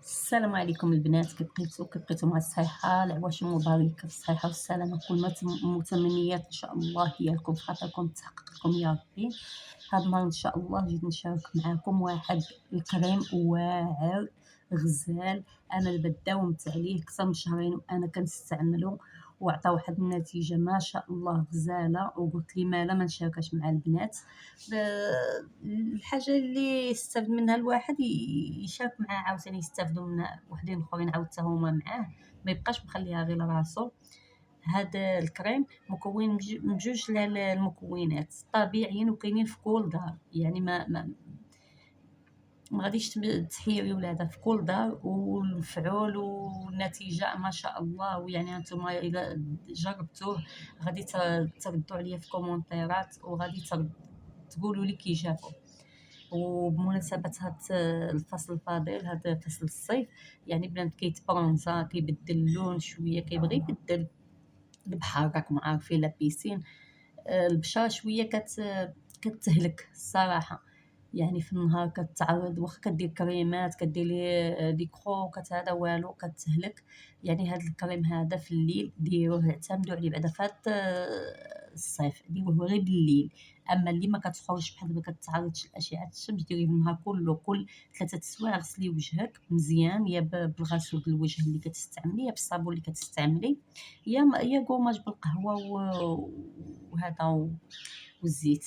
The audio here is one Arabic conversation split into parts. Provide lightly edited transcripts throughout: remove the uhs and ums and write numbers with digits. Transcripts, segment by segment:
السلام عليكم البنات، كيف بقيتو مع الصحة؟ العواشر مباركة بالصحة والسلامة. كل ما متمنيات ان شاء الله ديالكم في خاطركم تحقق لكم يا ربي. هاد النهار ان شاء الله جيت نشارك معكم واحد الكريم واعر غزال. انا دابا داومت عليه اكثر من شهرين وانا كنستعملو، وعطى واحد النتيجه ما شاء الله غزاله، وقلت لي مالا ما نشاركاش مع البنات. الحاجه اللي يستافد منها الواحد يشارك معاه، عاوتاني يستافدوا منها وحدين اخرين عاود حتى هما معاه، ما يبقاش مخليها غير لراسو. هذا الكريم مكون من بجوج المكونات طبيعيين وكاينين في كل دار، يعني ما غاديش تحيري ولادها في كل دار، والمفعول والنتيجه ما شاء الله. ويعني نتوما الا جربتوه غادي تردوا عليا في كومونتيرات، وغادي تقولوا لي كي جاكم. وبمناسبة هاد الفصل الفضيل، هاد فصل الصيف، يعني بنادم كيتبرونزا، كيبدل اللون شويه، كيبغي يبدل البحر، راكم عارفين لا بيسين. البشره شويه كتهلك الصراحه، يعني في النهار كتعرض، واخا كدير كريمات، كدير لي ديكرو هذا والو كتهلك. يعني هذا الكريم هذا في الليل ديروه، اعتمدوا عليه بعدا في هاد الصيف ديروه غير بالليل. اما اللي ما كتخرجش بحال ما كتعرضش لاشعه الشمس ديريه بالنهار كله. كل 3 سوايع غسلي وجهك مزيان، يا بالغسول ديال الوجه اللي كتستعملي، يا بالصابون اللي كتستعملي، يا كوماج بالقهوه وهذا والزيت.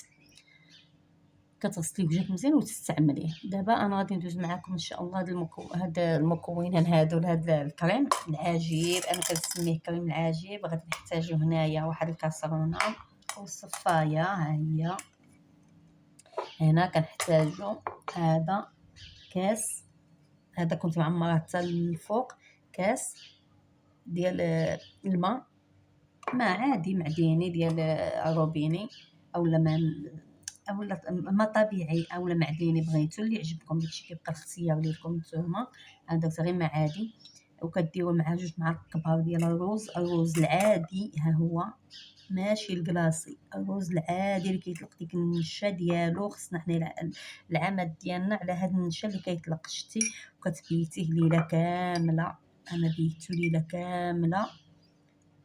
كتغسلي وجهك مزيان وتستعمليه. دابا انا غادي ندوز معكم ان شاء الله هاد المكونين هادو لهاد الكريم العجيب. انا كنسميه كريم العجيب. غادي نحتاجو هنايا واحد الكاسرونه وصفايه، ها هي. هنا كنحتاجو هذا كاس، هذا كنت معمره حتى الفوق، كاس ديال الماء، ماء عادي معدني ديال روبيني، اولا ما اولا ما طبيعي اولا معدني، بغيتو اللي يعجبكم، داكشي كيبقى الاختيار ديالكم نتوما. انا درت غير ماء عادي. وكديروا معاه 2 معالق كبار ديال الرز العادي، ها هو، ماشي الكلاصي، الرز العادي اللي كيطلق ديك النشا ديالو. خصنا حنا العمل ديالنا على هاد النشا اللي كيطلق، شتي؟ وكتبيتيه ليله كامله. انا بيتو ليله كامله.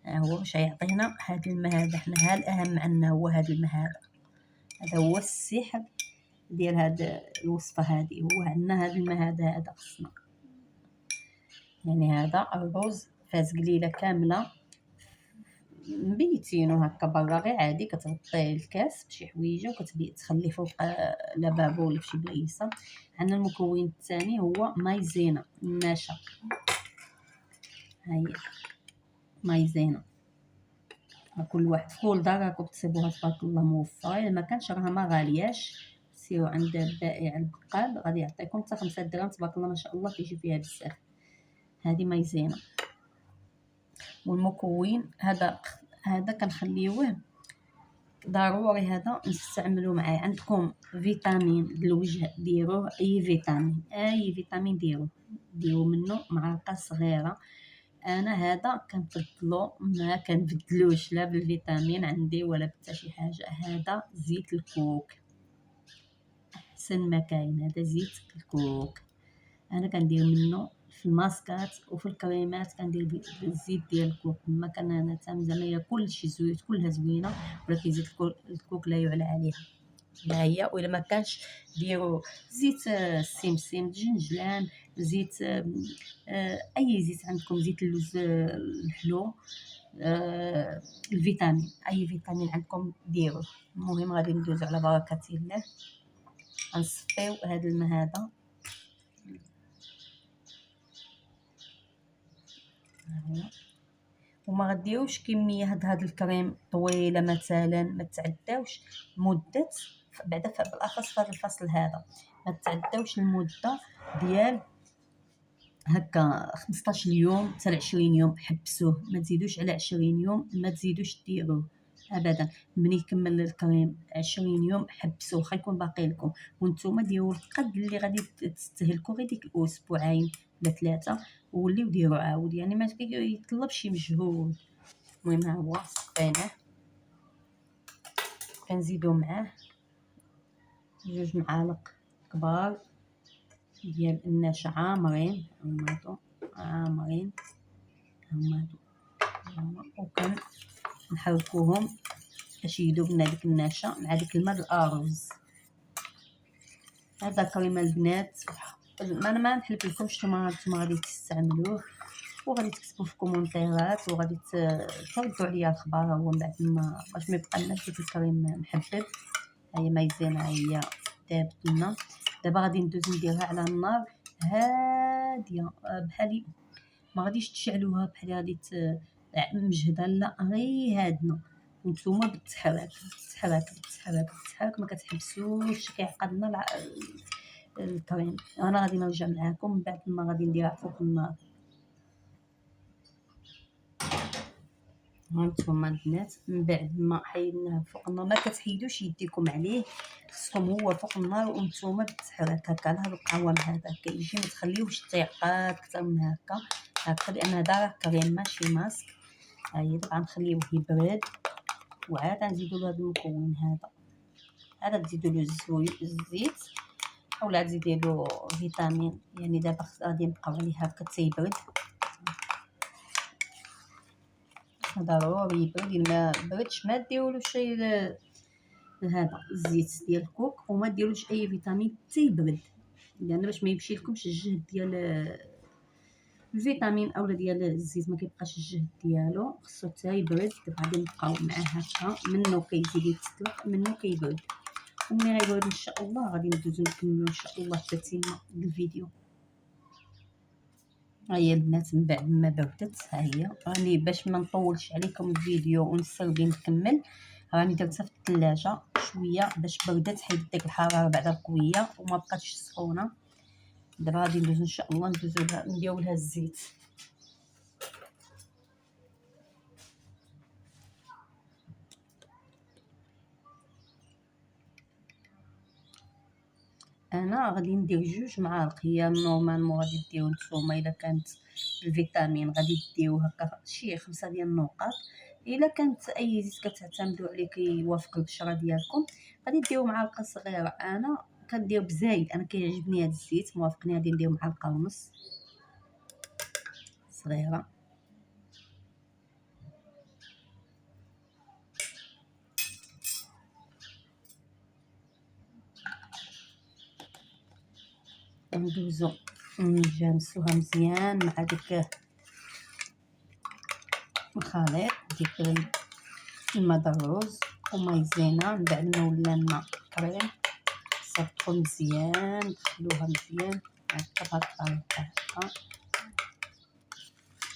هو باش يعطينا هاد الماء هذا. حنا ها الاهم عندنا هو هاد الماء هذا هو السحر ديال هاد الوصفه هذه. هو عندنا هاد الماء هذا خصنا، يعني هذا الرز فاز قليله كامله مبيتينو هكا برا غير عادي. كتغطيه الكاس بشي حويجه وكتخليه فوق لابابو ولا فشي بلايصه. عندنا المكون الثاني هو مايزينا الناشا، ها هي مايزينا. كل واحد في كل دار راكم تصيبوها تبارك الله موفره، الا ما كانش راها ما غالياش. سيروا عند البائع البقال غادي يعطيكم حتى 5 دراهم تبارك الله ما شاء الله، كيجي فيها بزاف. هذه مايزينا. والمكون هذا كنخليوه ضروري، هذا نستعملوا معاه. عندكم فيتامين للوجه ديروه، اي فيتامين ديروا منه معلقه صغيره. انا هذا كنفضلو، ما كنبدلوش لا بالفيتامين عندي ولا حتى شي حاجه. هذا زيت الكوك، احسن ما كاين هذا زيت الكوك. انا كندير منه في الماسكات وفي الكريمات، كندير الزيت ديال الكوك. ما كان انا زعما كلشي زويت كلها زوينه، ولكن زيت الكوك لا يعلى عليها. ها هي. والا ما كانش ديروا زيت السمسم، جنجلان، زيت اي زيت عندكم، زيت اللوز الحلو، الفيتامين، اي فيتامين عندكم ديروه. المهم غادي ندوز على بركه الله. غنصفيو هذا الماء هذا، وما غديروش كميه هاد الكريم طويله مثلا، ما تعداوش مده. بعدا بالاخص في هذا الفصل هذا ما تعداوش المده ديال هكا 15 يوم حتى 20 يوم. حبسوه، ما تزيدوش على 20 يوم، ما تزيدوش ديروه ابدا. ملي يكمل الكريم 20 يوم حبسوه، خا يكون باقي لكم. وانتم ديروا القد اللي غادي تستهلكوا غير ديك الاسبوعين ولا 3، ووليو ديروا عاود، يعني ما يطلبش شي مجهود. المهم ها هو صفيناه. كنزيدو معاه 2 معالق كبار ديال النشا عامرين، هما هادو وكان نحركوهم باش يذوب لنا ديك النشا مع ديك الماء الارز. هذا كريمه البنات، انا ما نحلف لكمش نتوما غادي تستعملوه وغادي تكتبوا في كومونتيرات وغادي تردوا عليا الخبر هو من بعد ما باش ما يبقى لنا ديك الكريم محبب. هي مايزينا هي دابت لنا. دابا غادي ندوز نديرها على النار هاديه بحال ما غاديش تشعلوها بحال غادي مجهده، لا غير هادنا نتوما بالتحراك ما كتحبسوش كيعقد لنا الكريم. انا غادي نرجع معاكم من بعد ما غادي نديرها فوق النار. هانتوما البنات من بعد ما حيدناه فوق النار، ما كتحيدوش يديكم عليه، خصكم هو فوق النار وانتوما بالتحرك هكا على هذا القوام هذا كيجي، ما تخليوش تيعقد اكثر من هكا لان هذا راه كريم ماشي ماسك. هاهي دابا غنخليوه يبرد وعاد غنزيدو له هذا المكون هذا تزيدوا له الزيت اولا تزيدي له فيتامين. يعني دابا غادي نبقاو عليه هكا تيبرد، ضروري يبرد. الا ما بردش ما ديرولوش هذا الزيت ديال الكوك وما ديرولوش اي فيتامين تيبرد، لان باش ما يمشي لكمش الجهد ديال الفيتامين اولا ديال الزيت ما كيبقاش الجهد ديالو، خصو حتى يبرد. غادي نبقاو معاه هكا منه كيزيد يتسلق منه كيبرد، وملي غيبرد ان شاء الله غادي ندوزو نكملو ان شاء الله التتمه ديال الفيديو. هيا البنات من بعد ما بردت هي راني باش ما نطولش عليكم الفيديو ونسربي نكمل، راني درتها في الثلاجه شويه باش بردت، حيدت ديك الحراره بعدا القويه وما بقاتش سخونه. دابا غادي ندوزو ان شاء الله نديرو لها الزيت. انا غادي ندير 2 معالق، هي نورمالمون غادي ديرو نتوما الا كانت الفيتامين غادي ديرو هكا شي 5 ديال النقاط. الا كانت اي زيت كتعتمدوا عليه كيوافق البشره ديالكم غادي ديرو معلقه صغيره. انا كندير بزايد، انا كيعجبني هذا الزيت موافقني، غادي ندير 1.5 معلقه صغيره. ندوزو نجانسوها مزيان مع ديك الخليط ديك الماء الرز ومايزينا. من بعد ما ولا الماء كريم صبطو مزيان دخلوها مزيان هكا بهاد الطريقه هكا،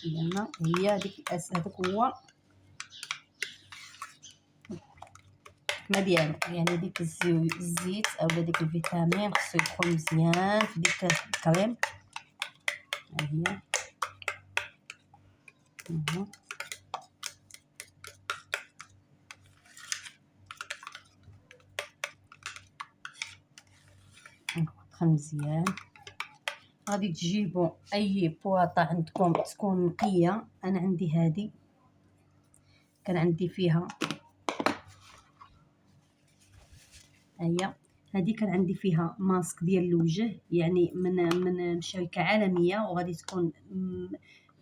لان هي هذيك هذاك هو ما ديالو، يعني ديك الزيت اولا ديك الفيتامين خصو يدخل مزيان في ديك الكريم. ها هي دخل مزيان. غادي تجيبوا اي بواطه عندكم تكون نقيه، انا عندي هذه كان عندي فيها هي هذه كان عندي فيها ماسك ديال الوجه، يعني من شركه عالميه، وغادي تكون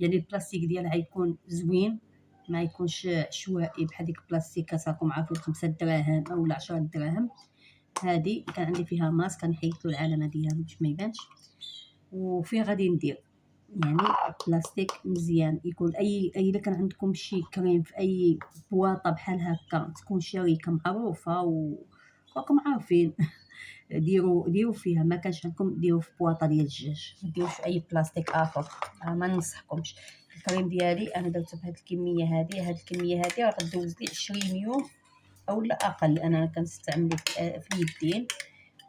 يعني البلاستيك ديالها يكون زوين ما يكونش عشوائي بحال ديك البلاستيكات راكم عارفين 5 دراهم اولا 10 دراهم. هذه كان عندي فيها ماسك كنحيد له العلامه ديالو باش ما يبانش، وفيه غادي ندير يعني بلاستيك مزيان يكون اي الا كان عندكم شي كريم في اي بواطه بحال هكا تكون شركه معروفه وراكم عارفين ديروا فيها. ما كانش عندكم ديروا في بواطه ديال الدجاج، ما ديروش في اي بلاستيك اخر. ما ننصحكمش. الكريم ديالي انا درته بهاد الكميه هذه، راه غدوز لي 20 يوم اولا اقل. انا كنستعملو في اليدين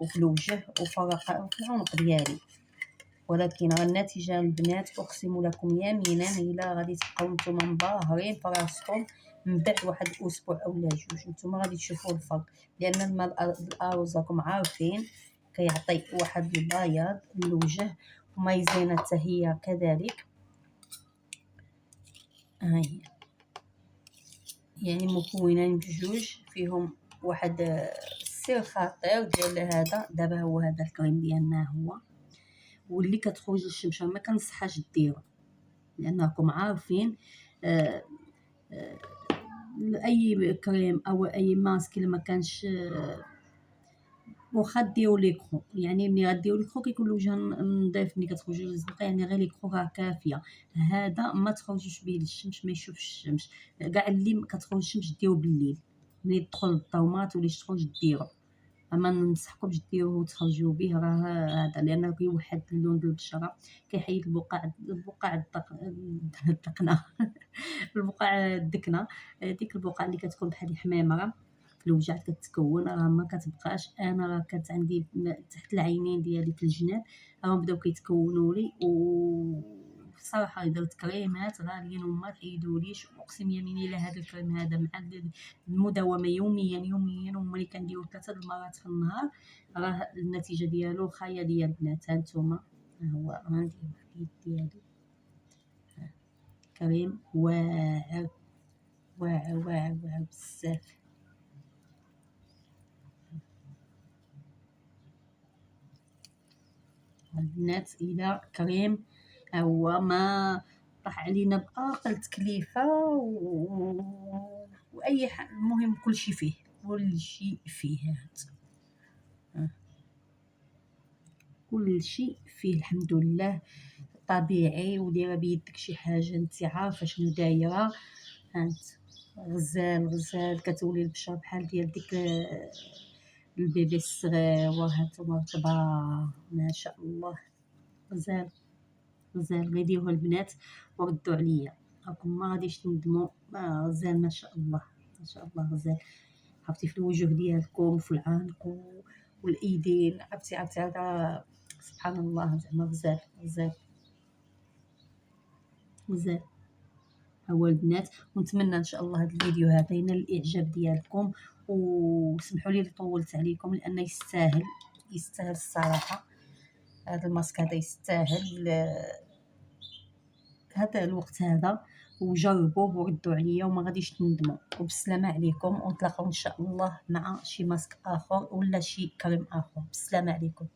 وفي الوجه وفي العنق ديالي، ولكن النتيجه البنات اقسم لكم يمينا الا غادي تبقاو نتوما مباهرين في راسكم من بعد واحد الاسبوع اولا 2 نتوما غادي تشوفوا الفرق. لان الماء الارز راكم عارفين كيعطي واحد البياض للوجه، ومايزينا حتى هي كذلك. ها هي يعني مكونين بجوج فيهم واحد السر خطير ديال هذا. دابا هو هذا الكريم ديالنا هو واللي كتخرج للشمس ما كنصحهاش ديرو، لانكم عارفين آه، اي كريم او اي ماسك الا ما كانش واخا ديرو ليكرو، يعني ملي غديرو ليكرو كيكون الوجه نظيف، ملي كتخرجوا للزنقه يعني غير ليكرو راه كافيه. هذا ما تخرجوش به للشمس، ما يشوفش الشمس. كاع اللي كتخرج الشمس ديرو بالليل، ملي تدخل الظلمات وليش تخرج ديرو. اما ننصحكمش ديروه وتخرجوا به، راه هذا لانه كيوحد اللون ديال البشره، كيحيد الدقنه البقع الدكنه، ديك البقع اللي كتكون بحال الحميمه في الوجع كتكون، راه ما كتبقاش. انا راه كانت عندي تحت العينين ديالي في الجناب راهم بداو كيتكونوا لي، و صراحه درت كريمات غاليين وما تحيدوليش. اقسم يميني الا هذا الكريم هذا مع المداومه يوميا يوميا، وملي كنديرو 3 المرات في النهار راه النتيجه ديالو خياليه البنات. ها نتوما ها هو عندي في اليد ديالي كريم واعر واعر واعر واعر بزاف. البنات الى كريم هو ما طاح علينا باقل تكليفه واي المهم كلشي فيه، كلشي فيه كلشي فيه الحمد لله طبيعي. وديري بيدك شي حاجه انت عارفه شنو دايره. هانت غزال غزال كتولي البشره بحال ديال ديك البيبي الصغير. وهانتوما تبارك ما شاء الله غزال غزال. غير ديروها البنات وردوا عليا، راكم ما غاديش تندموا. غزال ما شاء الله ما شاء الله غزال. عرفتي في الوجه ديالكم وفي العنق والايدين، عرفتي هذا سبحان الله زعما غزال غزال غزال. هو البنات ونتمنى ان شاء الله هذا الفيديو هذا ينال الاعجاب ديالكم، وسمحوا لي طولت عليكم لانه يستاهل يستاهل الصراحه. هذا الماسك هذا يستاهل هذا الوقت هذا، وجربوه وردوا عليا وما غاديش تندموا. وبسلامه عليكم، ونتلاقاو ان شاء الله مع شي ماسك اخر ولا شي كريم اخر. بسلامه عليكم.